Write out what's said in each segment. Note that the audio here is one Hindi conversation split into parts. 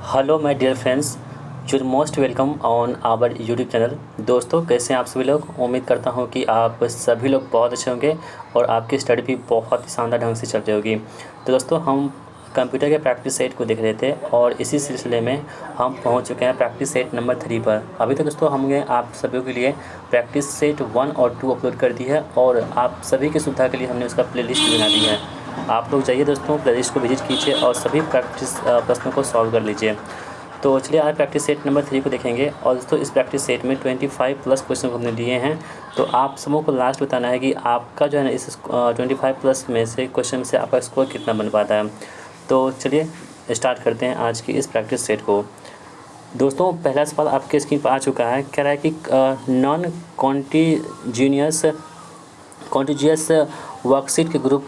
Hello my dear friends, you most welcome on our YouTube channel. दोस्तों, कैसे हैं आप सभी लोग। उम्मीद करता हूं कि आप सभी लोग बहुत अच्छे होंगे और आपकी स्टडी भी बहुत ही शानदार ढंग से चल रही होगी। तो दोस्तों, हम कंप्यूटर के प्रैक्टिस सेट को देख रहे थे और इसी सिलसिले में हम पहुंच चुके हैं प्रैक्टिस सेट नंबर 3 पर। अभी तक दोस्तों हमने आप सभी के लिए प्रैक्टिस सेट 1 और 2 अपलोड कर दी है और आप सभी की सुविधा के लिए हमने उसका प्लेलिस्ट बना दी है। आप लोग जाइए दोस्तों, प्लेलिस्ट को विजिट कीजिए और सभी प्रैक्टिस प्रश्नों को सॉल्व कर लीजिए। तो चलिए आज प्रैक्टिस सेट नंबर 3 को देखेंगे। और दोस्तों, इस प्रैक्टिस सेट में 25 प्लस क्वेश्चन हमने दिए हैं। तो आप सबों को लास्ट बताना है कि आपका जो है ना इस 25 प्लस में से क्वेश्चन से आपका स्कोर कितना बन पाता है। तो चलिए स्टार्ट करते हैं आज की इस प्रैक्टिस सेट को। दोस्तों, पहला सवाल आपके स्क्रीन पर आ चुका है। कह रहा है कि नॉन कॉन्टीजियस वर्कशीट के ग्रुप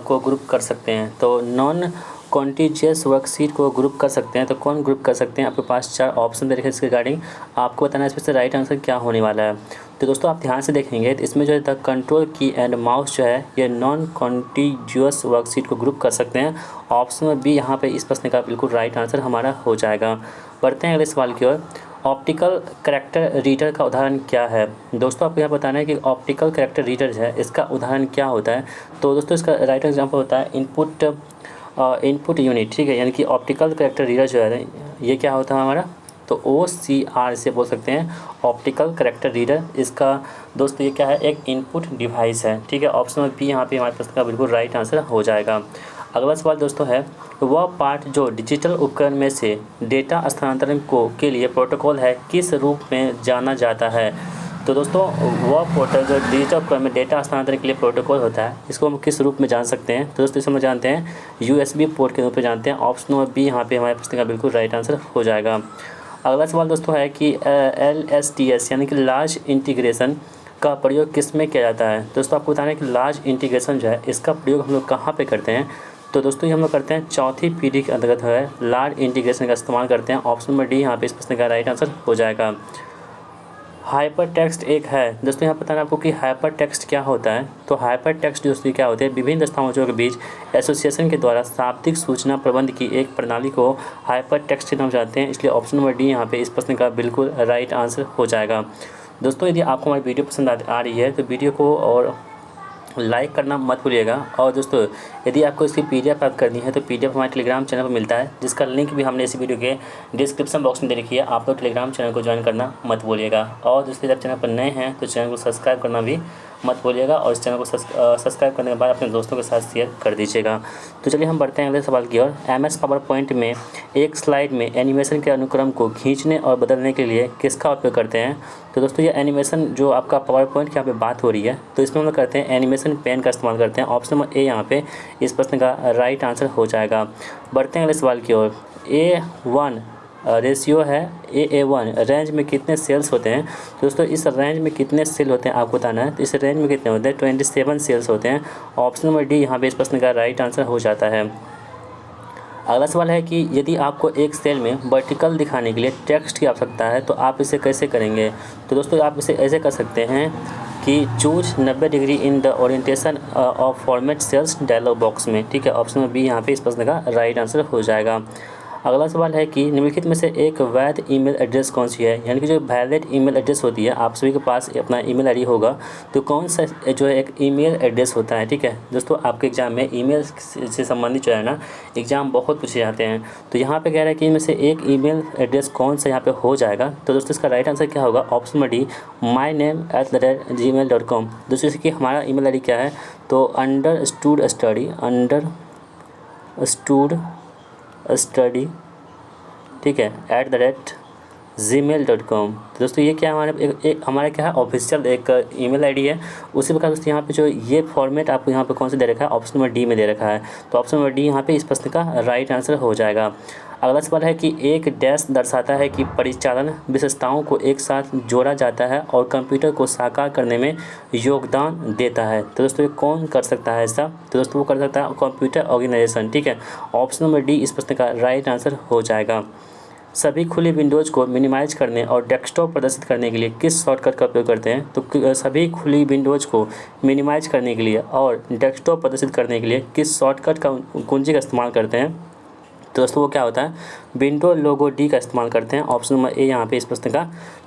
को ग्रुप कर सकते हैं। तो नॉन कॉन्टीजियस वर्कशीट को ग्रुप कर सकते हैं, तो कौन ग्रुप कर सकते हैं। आपके पास 4 ऑप्शन दे रखे हैं इसके रिगार्डिंग। आपको बताना है इसमें से राइट आंसर क्या होने वाला है। तो दोस्तों, आप ध्यान से देखेंगे तो इसमें जो है द कंट्रोल की एंड माउस जो है ये नॉन कॉन्टीजियस वर्कशीट को ग्रुप कर सकते हैं। ऑप्शन में बी यहाँ पे इस प्रश्न का बिल्कुल राइट आंसर हमारा हो जाएगा। बढ़ते हैं अगले सवाल की ओर। ऑप्टिकल कैरेक्टर रीडर का उदाहरण क्या है। दोस्तों, आपको यहाँ बताना है कि ऑप्टिकल कैरेक्टर रीडर है इसका उदाहरण क्या होता है। तो दोस्तों, इसका राइट एग्जाम्पल होता है इनपुट यूनिट। ठीक है, यानी कि ऑप्टिकल कैरेक्टर रीडर जो है ये क्या होता है हमारा, तो OCR से बोल सकते हैं ऑप्टिकल कैरेक्टर रीडर। इसका दोस्तों ये क्या है, एक इनपुट डिवाइस है। ठीक है, ऑप्शन में बी यहाँ पे हमारे प्रश्न का बिल्कुल राइट आंसर हो जाएगा। अगला सवाल दोस्तों है, वह पार्ट जो डिजिटल उपकरण में से डेटा स्थानांतरण के लिए प्रोटोकॉल है किस रूप में जाना जाता है। तो दोस्तों, वह पोर्टल जो डिजिटल उपकरण में डेटा स्थानांतरण के लिए प्रोटोकॉल होता है इसको हम किस रूप में जान सकते हैं। तो दोस्तों, इसको हम जानते हैं USB पोर्ट के रूप में जानते हैं। ऑप्शन नंबर बी यहाँ पे हमारे प्रश्न का बिल्कुल राइट आंसर हो जाएगा। अगला सवाल दोस्तों है कि LSTS यानी कि लार्ज इंटीग्रेशन का प्रयोग किस में किया जाता है। दोस्तों, आपको बताना है कि लार्ज इंटीग्रेशन जो है इसका प्रयोग हम लोग कहाँ पे करते हैं। तो दोस्तों, ये हम लोग करते हैं चौथी पीढ़ी के अंतर्गत है लार्ज इंटीग्रेशन का इस्तेमाल करते हैं। ऑप्शन नंबर डी यहाँ पे इस प्रश्न का राइट आंसर हो जाएगा। हाइपर टेक्स्ट एक है। दोस्तों, यहाँ बताना आपको कि हाइपर टेक्स्ट क्या होता है। तो हाइपर टेक्स्ट दोस्तों क्या होते हैं, विभिन्न दस्तावेजों के बीच एसोसिएशन के द्वारा शाब्दिक सूचना प्रबंध की एक प्रणाली को हाइपर टेक्स्ट के नाम जानते हैं। इसलिए ऑप्शन नंबर डी यहाँ पे इस प्रश्न का बिल्कुल राइट आंसर हो जाएगा। दोस्तों, यदि आपको हमारी वीडियो पसंद आ रही है तो वीडियो को और लाइक करना मत भूलिएगा। और दोस्तों, यदि आपको इसकी PDF प्राप्त करनी है तो PDF हमारे टेलीग्राम चैनल पर मिलता है, जिसका लिंक भी हमने इस वीडियो के डिस्क्रिप्शन बॉक्स में दे रखी है। आप लोग टेलीग्राम चैनल को ज्वाइन करना मत भूलिएगा। और दोस्तों, जब चैनल पर नए हैं तो चैनल को सब्सक्राइब करना भी मत भूलिएगा और इस चैनल को सब्सक्राइब करने के बाद अपने दोस्तों के साथ शेयर कर दीजिएगा। तो चलिए हम बढ़ते हैं अगले सवाल की ओर। MS पावर पॉइंट में एक स्लाइड में एनिमेशन के अनुक्रम को खींचने और बदलने के लिए किसका उपयोग करते हैं। तो दोस्तों, ये एनिमेशन जो आपका पावर पॉइंट की यहाँ पे बात हो रही है तो इसमें हम लोग करते हैं एनिमेशन पेन का इस्तेमाल करते हैं। ऑप्शन नंबर ए यहाँ पे इस प्रश्न का राइट आंसर हो जाएगा। बढ़ते हैं अगले सवाल की ओर। A1 रेशियो है AA1 रेंज में कितने सेल्स होते हैं। दोस्तों, इस रेंज में कितने सेल होते हैं आपको बताना है। तो इस रेंज में कितने होते हैं, 27 सेल्स होते हैं। ऑप्शन नंबर डी यहाँ पे इस प्रश्न का राइट आंसर हो जाता है। अगला सवाल है कि यदि आपको एक सेल में वर्टिकल दिखाने के लिए टेक्स्ट की आवश्यकता है तो आप इसे कैसे करेंगे। तो दोस्तों, आप इसे ऐसे कर सकते हैं कि choose 90 degree in the orientation of format cells dialog box में। ठीक है, ऑप्शन में बी यहाँ पे इस प्रश्न का राइट आंसर हो जाएगा। अगला सवाल है कि निम्नलिखित में से एक वैध ईमेल एड्रेस कौन सी है। यानी कि जो वैलिड ईमेल एड्रेस होती है, आप सभी के पास अपना ईमेल आईडी होगा, तो कौन सा जो है एक ईमेल एड्रेस होता है। ठीक है दोस्तों, आपके एग्जाम में ईमेल से संबंधित जो है ना एग्जाम बहुत पूछे जाते हैं। तो यहाँ पे कह रहा है कि इनमें से एक ईमेल एड्रेस कौन सा यहाँ पे हो जाएगा। तो दोस्तों, इसका राइट आंसर क्या होगा, ऑप्शन में डी myname@gmail.com। दोस्तों, इसकी हमारा ईमेल आईडी क्या है, तो understood ठीक है @gmail.com। तो दोस्तों, ये क्या हमारा क्या है ऑफिशियल एक ईमेल आईडी है। उसी प्रकार दोस्तों यहाँ पे जो ये फॉर्मेट आपको यहाँ पे कौन सा दे रखा है, ऑप्शन नंबर डी में दे रखा है। तो ऑप्शन नंबर डी यहाँ पे इस प्रश्न का राइट आंसर हो जाएगा। अगला सवाल है कि एक डैश दर्शाता है कि परिचालन विशेषताओं को एक साथ जोड़ा जाता है और कंप्यूटर को साकार करने में योगदान देता है। तो दोस्तों, ये कौन कर सकता है ऐसा। तो दोस्तों, वो कर सकता है कंप्यूटर ऑर्गेनाइजेशन। ठीक है, ऑप्शन नंबर डी इस प्रश्न का राइट आंसर हो जाएगा। सभी खुली विंडोज़ को मिनिमाइज करने और डेस्कटॉप प्रदर्शित करने के लिए किस शॉर्टकट का उपयोग करते हैं। तो सभी खुली विंडोज़ को मिनिमाइज करने के लिए और डेस्कटॉप प्रदर्शित करने के लिए किस शॉर्टकट का कुंजी का इस्तेमाल करते हैं। तो दोस्तों वो क्या होता है, विंडो लोगो डी का इस्तेमाल करते हैं। ऑप्शन नंबर ए यहाँ पे इस प्रश्न का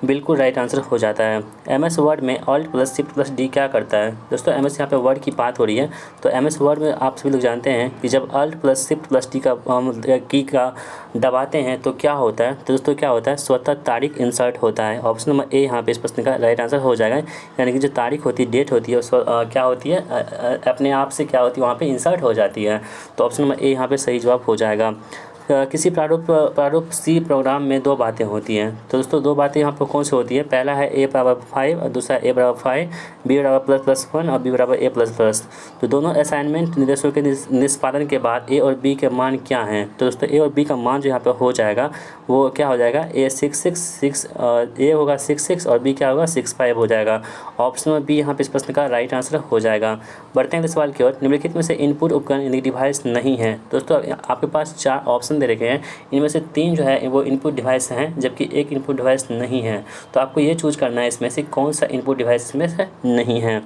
बिल्कुल राइट आंसर हो जाता है। एमएस वर्ड में Alt plus shift plus D क्या करता है। दोस्तों एमएस यहाँ पे वर्ड की बात हो रही है, तो एमएस वर्ड में आप सभी लोग जानते हैं कि जब Alt plus shift plus D का की का दबाते हैं तो क्या होता है। तो दोस्तों क्या होता है, स्वतः तारीख इंसर्ट होता है। ऑप्शन नंबर ए यहाँ पे इस प्रश्न का राइट आंसर हो जाएगा। यानी कि जो तारीख होती है, डेट होती है, क्या होती है, अपने आप से क्या होती है, वहाँ पे इंसर्ट हो जाती है। तो ऑप्शन नंबर ए यहाँ पे सही जवाब हो जाएगा। किसी प्रारूप सी प्रोग्राम में दो बातें होती हैं। तो दोस्तों दो बातें यहाँ पर कौन सी होती है, पहला है a बराबर 5 और दूसरा a बराबर 5, b बराबर ++1 और b बराबर a++। तो दोनों असाइनमेंट निर्देशों के निष्पादन के बाद a और b के मान क्या हैं। तो दोस्तों a और b का मान जो यहाँ पर हो जाएगा वो क्या हो जाएगा, a 6 a होगा 6 और b क्या होगा 6 हो जाएगा। ऑप्शन नंबर बी यहाँ पे इस प्रश्न का राइट आंसर हो जाएगा। बढ़ते हैं अगले सवाल की ओर। निम्नलिखित में से इनपुट उपकरण यानी डिवाइस नहीं है। दोस्तों आपके पास 4 ऑप्शन दे रखे हैं, इनमें से 3 जो है वो इनपुट डिवाइस हैं जबकि एक इनपुट डिवाइस नहीं है। तो आपको ये चूज करना है इसमें से कौन सा इनपुट डिवाइस इसमें से नहीं है।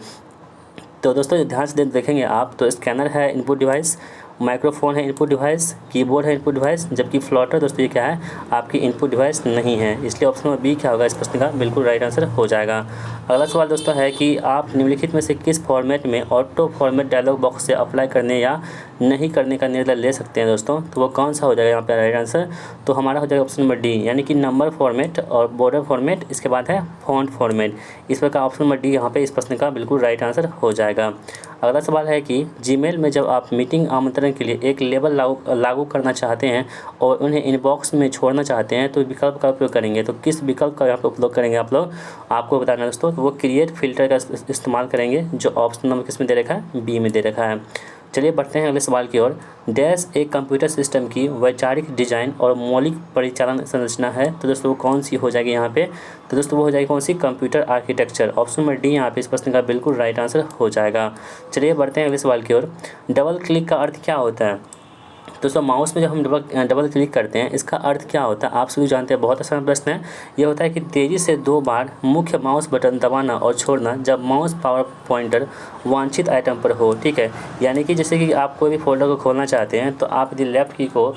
तो दोस्तों ध्यान से देखेंगे आप, तो स्कैनर है इनपुट डिवाइस, माइक्रोफोन है इनपुट डिवाइस, कीबोर्ड है इनपुट डिवाइस, जबकि फ्लॉटर दोस्तों ये क्या है, आपकी इनपुट डिवाइस नहीं है। इसलिए ऑप्शन नंबर बी क्या होगा इस प्रश्न का बिल्कुल राइट आंसर हो जाएगा। अगला सवाल दोस्तों है कि आप निम्नलिखित में से किस फॉर्मेट में ऑटो फॉर्मेट डायलॉग बॉक्स से अप्लाई करने या नहीं करने का निर्णय ले सकते हैं। दोस्तों तो वो कौन सा हो जाएगा यहाँ पे राइट आंसर, तो हमारा हो जाएगा ऑप्शन नंबर डी, यानी कि नंबर फॉर्मेट और बॉर्डर फॉर्मेट, इसके बाद है फॉन्ट फॉर्मेट। इस प्रकार ऑप्शन नंबर डी यहाँ पे इस प्रश्न का बिल्कुल राइट आंसर हो जाएगा। अगला सवाल है कि जीमेल में जब आप मीटिंग आमंत्रण के लिए एक लेबल लागू करना चाहते हैं और उन्हें इनबॉक्स में छोड़ना चाहते हैं तो विकल्प का उपयोग करेंगे। तो किस विकल्प का यहाँ पर उपयोग करेंगे आप लोग, आपको बताना है दोस्तों। तो वो क्रिएट फिल्टर का इस्तेमाल करेंगे, जो ऑप्शन नंबर किस में दे रखा है, बी में दे रखा है। चलिए बढ़ते हैं अगले सवाल की ओर। डैश एक कंप्यूटर सिस्टम की वैचारिक डिजाइन और मौलिक परिचालन संरचना है। तो दोस्तों वो कौन सी हो जाएगी यहाँ पे, तो दोस्तों वो हो जाएगी कौन सी, computer architecture. Option number D यहाँ पे इस प्रश्न का बिल्कुल राइट आंसर हो जाएगा। चलिए बढ़ते हैं अगले सवाल की ओर। डबल क्लिक का अर्थ क्या होता है। दोस्तों माउस में जब हम डबल क्लिक करते हैं इसका अर्थ क्या होता है, आप सभी जानते हैं, बहुत आसान प्रश्न है। ये होता है कि तेज़ी से 2 बार मुख्य माउस बटन दबाना और छोड़ना जब माउस पावर पॉइंटर वांछित आइटम पर हो। ठीक है, यानी कि जैसे कि आप कोई भी फोल्डर को खोलना चाहते हैं तो आप यदि लेफ़्ट की को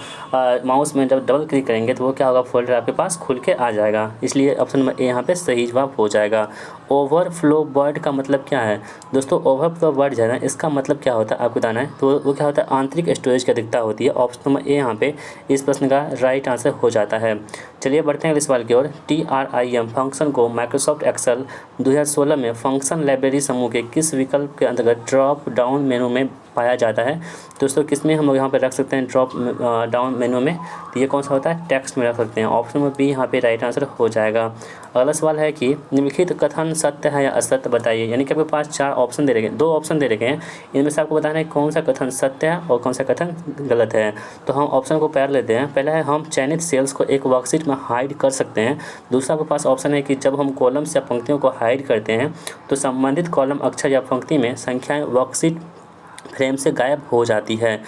माउस में जब डबल क्लिक करेंगे तो वो क्या होगा, फोल्डर आपके पास खुल के आ जाएगा। इसलिए ऑप्शन नंबर ए यहाँ पे सही जवाब हो जाएगा। ओवरफ्लो वर्ड का मतलब क्या है। दोस्तों ओवरफ्लो वर्ड जो है ना, इसका मतलब क्या होता है आपको बताना है। तो वो क्या होता है, आंतरिक स्टोरेज की अधिकता होती है। ऑप्शन नंबर ए यहाँ पे इस प्रश्न का राइट आंसर हो जाता है। चलिए बढ़ते हैं अगले सवाल की ओर। TRIM फंक्शन को माइक्रोसॉफ्ट एक्सेल 2016 में फंक्शन लाइब्रेरी समूह के किस विकल्प के अंतर्गत ड्रॉप डाउन मेनू में पाया जाता है। दोस्तों किस में हम लोग यहाँ पे रख सकते हैं, ड्रॉप डाउन मेनू में, तो ये कौन सा होता है, टेक्स्ट में रख सकते हैं। ऑप्शन नंबर बी यहाँ पे राइट आंसर हो जाएगा। अगला सवाल है कि निम्नलिखित कथन सत्य है या असत्य बताइए। यानी कि आपके पास 4 ऑप्शन दे रखे, 2 ऑप्शन दे रखे हैं, इनमें से आपको बताना है कौन सा कथन सत्य है और कौन सा कथन गलत है। तो हम ऑप्शन को पढ़ लेते हैं। पहला है हम चयनित सेल्स को एक वर्कशीट में हाइड कर सकते हैं। दूसरा आपके पास ऑप्शन है कि जब हम कॉलम्स या पंक्तियों को हाइड करते हैं तो संबंधित कॉलम अक्षर या पंक्ति में संख्याएं वर्कशीट फ्रेम से गायब हो जाती है।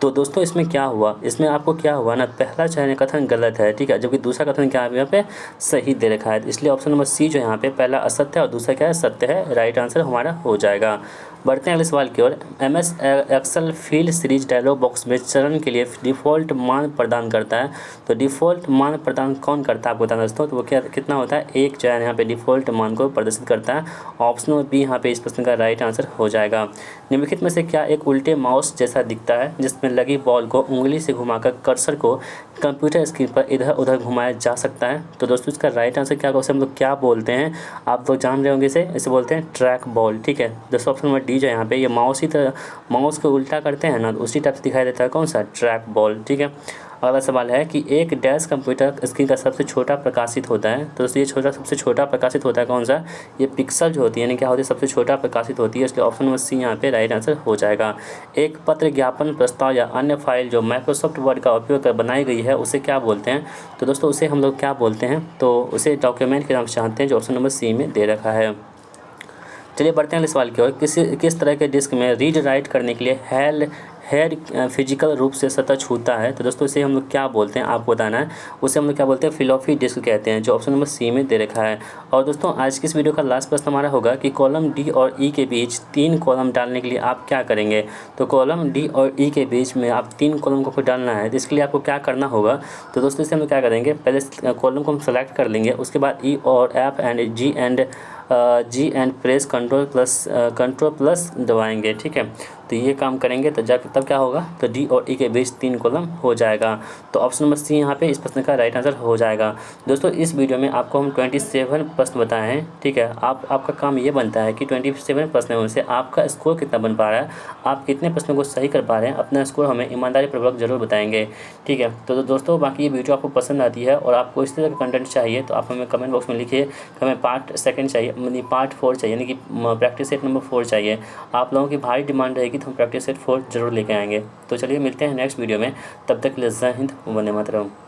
तो दोस्तों इसमें क्या हुआ, इसमें आपको क्या हुआ ना, पहला चयन कथन गलत है, ठीक है, जबकि दूसरा कथन क्या है यहाँ पे सही दे रखा है। इसलिए ऑप्शन नंबर सी जो यहाँ पे पहला असत्य है और दूसरा क्या है, सत्य है। राइट आंसर हमारा हो जाएगा। बढ़ते हैं अगले सवाल की ओर। MS Excel field series dialog box में चरण के लिए डिफ़ॉल्ट मान प्रदान करता है। तो डिफ़ॉल्ट मान प्रदान कौन करता है आपको बताना दोस्तों। तो वो क्या कितना होता है, एक जो है यहाँ पे डिफ़ॉल्ट मान को प्रदर्शित करता है। ऑप्शन नंबर बी यहाँ पे इस प्रश्न का राइट आंसर हो जाएगा। निम्नलिखित में से क्या एक उल्टे माउस जैसा दिखता है जिसमें लगी बॉल को उंगली से घुमाकर कर्सर को कंप्यूटर स्क्रीन पर इधर उधर घुमाया जा सकता है। तो दोस्तों इसका राइट आंसर क्या होगा, उसे हम लोग क्या बोलते हैं, आप लोग जान रहे होंगे इसे बोलते हैं ट्रैक बॉल। ठीक है, दोस्तों ऑप्शन नंबर डी जो है यहाँ पे ये माउस को उल्टा करते हैं ना, तो उसी टाइप से दिखाई देता है कौन सा, ट्रैक बॉल। ठीक है, अगला सवाल है कि एक डैश कंप्यूटर स्क्रीन का सबसे छोटा प्रकाशित होता है। तो दोस्तों ये सबसे छोटा प्रकाशित होता है कौन सा, ये पिक्सल जो होती है, यानी क्या होती है, सबसे छोटा प्रकाशित होती है। इसलिए ऑप्शन नंबर सी यहाँ पे राइट आंसर हो जाएगा। एक पत्र, ज्ञापन, प्रस्ताव या अन्य फाइल जो माइक्रोसॉफ्ट वर्ड का उपयोग कर बनाई गई है उसे क्या बोलते हैं। तो दोस्तों उसे हम लोग क्या बोलते हैं, तो उसे डॉक्यूमेंट के नाम से जानते हैं, जो ऑप्शन नंबर सी में दे रखा है। चलिए बढ़ते हैं अगले सवाल की ओर। किस तरह के डिस्क में रीड राइट करने के लिए हेयर फिजिकल रूप से सतह छूता है तो दोस्तों इसे हम लोग क्या बोलते हैं आपको बताना है। उसे हम लोग क्या बोलते हैं, फ्लॉपी डिस्क कहते हैं, जो ऑप्शन नंबर सी में दे रखा है। और दोस्तों आज की इस वीडियो का लास्ट प्रश्न हमारा होगा कि कॉलम डी और ई के बीच 3 कॉलम डालने के लिए आप क्या करेंगे। तो कॉलम डी और ई के बीच में आप 3 कॉलम को डालना है, तो इसके लिए आपको क्या करना होगा। तो दोस्तों इसे हम लोग क्या करेंगे, पहले कॉलम को हम सेलेक्ट कर लेंगे, उसके बाद ई और F and G and press control plus दबाएंगे, ठीक है। तो ये काम करेंगे तो जाकर तब क्या होगा, तो डी और ई के बीच 3 कॉलम हो जाएगा। तो ऑप्शन नंबर सी यहाँ पे इस प्रश्न का राइट आंसर हो जाएगा। दोस्तों इस वीडियो में आपको हम 27 प्रश्न बताए हैं, ठीक है। आपका काम ये बनता है कि 27 प्रश्न है उनसे आपका स्कोर कितना बन पा रहा है, आप कितने प्रश्नों को सही कर पा रहे हैं, अपना स्कोर हमें ईमानदारी पूर्वक जरूर बताएंगे, ठीक है। तो दोस्तों बाकी ये वीडियो आपको पसंद आती है और आपको इस तरह का कंटेंट चाहिए तो आप हमें कमेंट बॉक्स में लिखिए कि हमें पार्ट 2 चाहिए, यानी पार्ट 4 चाहिए, यानी कि प्रैक्टिस सेट नंबर 4 चाहिए। आप लोगों की भारी डिमांड रहेगी तो हम प्रैक्टिस सेट 4 जरूर लेके आएंगे। तो चलिए मिलते हैं नेक्स्ट वीडियो में, तब तक के लिए जय हिंद, वंदे मातरम।